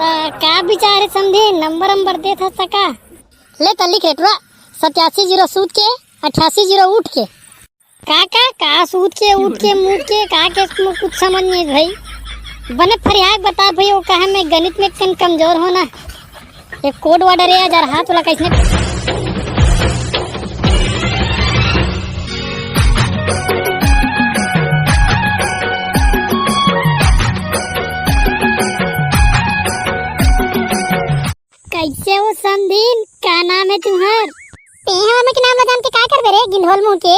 का विचार समझे नंबर दे था सका ले तो लिख रेटवा 87 सूद के 88 उठ के का सूद के उठ के मूठ के का के कुछ समझ नहीं भाई बने फरियाग बता भाई वो कहा मैं गणित में कमजोर हो ना एक कोड वर्ड है यार हाथ वाला कैसे कैसे हो समझीन क्या नाम है तुम्हार ते हमें के नाम लगाम के काय कर रे गिंढोल मुंह के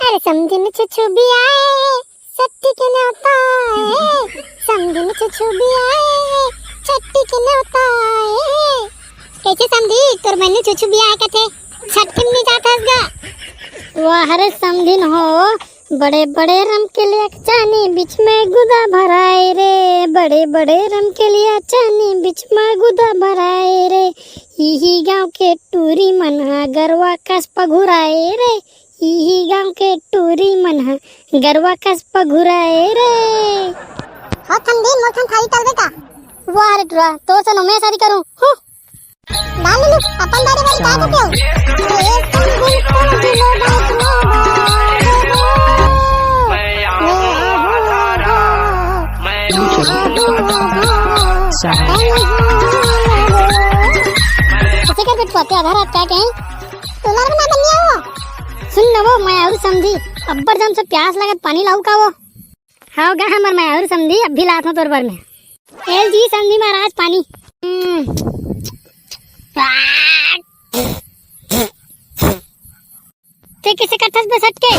अरे समझीन छुछुबी आए सत्ती के न्योता आए समझीन छुछुबी आए छट्टी के न्योता आए कैसे समझी तोर मैंने छुछुबी आए कथे छट्टी में जातास गा वाह रे समझीन हो बड़े बड़े रम के लिए चानी बीच में गुदा भराए रे बड़े रम के लिए चानी बीच में गुदा भराए रे यही गांव के टूरी मनहा गरवा कस पघुराए रे यही गांव के टूरी मनहा गरवा कस पघुराए रे हां ठंडी मोठन थाली तल बेटा वाह रे टुरा तो चलो मैं शादी करूं हो डाल लो अपन दाढ़ी वाली का क्यों ए संगुल को दिलो बात आधार आप क्या कहें तोलार बना बनिया हो सुन न वो मैं और समझी अब्बर जम से प्यास लगत पानी लाऊ का वो हां गा हमर मैं और समझी अब भी लात हूं तोर बर में एल जी समझी महाराज पानी ते कैसे कथस पे सटके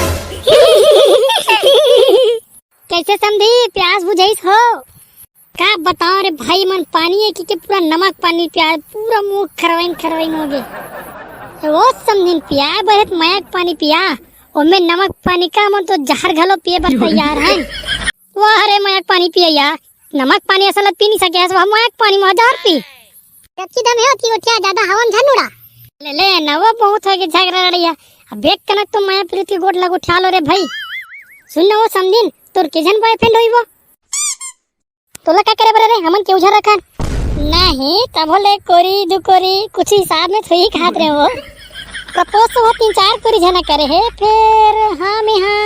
कैसे समझी प्यास बुझाइस हो का बताओ रे भाई मन पानी है कि पूरा नमक पानी प्याज पूरा मुंह खरवाइन हो गए वो समझिन पिया बहुत मयक पानी पिया और मैं नमक पानी का मन तो जहर घलो पिए बस तैयार है वाह रे मयक पानी पिए यार नमक पानी असल पी नहीं सके वह मयक पानी में जहर पी कच्ची दम है होती क्या ज्यादा हवन झनुड़ा ले नवा बहुत हो गए झगड़ा लड़िया अब बेक कनक तो मैं प्रीति गोट लगो ठालो रे भाई सुन वो समझिन तोर केजन बॉयफ्रेंड होई वो तोला क्या करे बरे रे हमन के उझा रखन नहीं तब ले कोरी दु कोरी कुछ हिसाब में थोड़ी खात रहे हो प्रपोज तो 3-4 कोरी जना करे है फिर हां में हां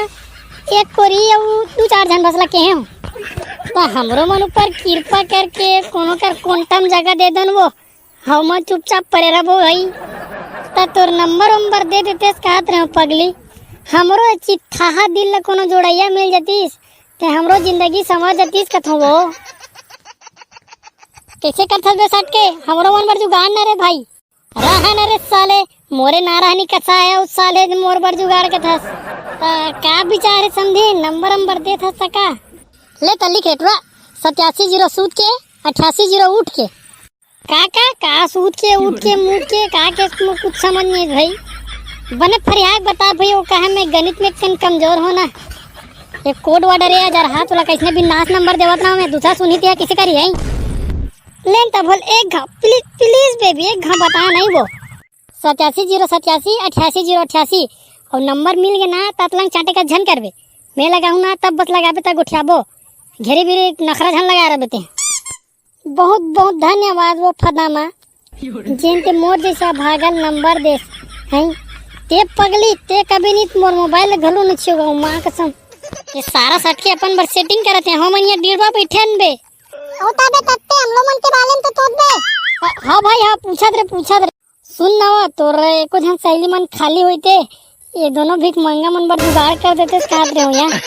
एक कोरी और 2-4 जन बस लके हैं तो हमरो मन ऊपर कृपा करके कोनो कर क्वांटम जगह दे दन वो हम चुपचाप पड़े रहबो भाई त तोर नंबर दे देते कहत रहे पगली हमरो चिट्ठा दिल कोनो जोड़ैया मिल जतीस ते हमरो जिंदगी समझ जतीस कथो वो कैसे करथस बे सट के हमरो मन बर जुगाड़ न रे भाई रहा न रे साले मोरे ना रहनी कसा है उस साले मोर बर जुगाड़ के थस का विचार समझे नंबर दे था सका ले तो लिख रेटवा 87 सूद के 88 उठ के का सूद के उठ के मूठ के का के कुछ समझ नहीं भाई बने फरियाग बता भाई वो कहा मैं गणित में कमजोर हो ना एक कोड वर्ड है यार हाथ वाला कैसे भी नाश नंबर देवत ना मैं दूसरा सुनी थी किसी करी है लेन तब एक घा प्लीज बेबी एक घा बता नहीं वो 87 88 और नंबर मिल गया ना ततलंग चाटे का झन करबे मैं लगाऊं ना तब बस लगाबे तक उठाबो घेरे भी नखरा झन लगा रहे बेटे बहुत धन्यवाद वो फदामा जिन ते मोर जैसा भागल नंबर दे हैं ते पगली ते कभी नहीं मोर मोबाइल घलो न छियो मां कसम ये सारा सट के अपन बर सेटिंग करते हैं हम ये डीरबा बैठन बे होता बे तत्ते हम लोग मन के बारे में तो तोड़ दे हां भाई हां पूछा दे सुन ना तोर एको जन सहेली मन खाली होते ये दोनों भीख मंगा मन बर जुगाड़ कर देते कहत रहे हो यार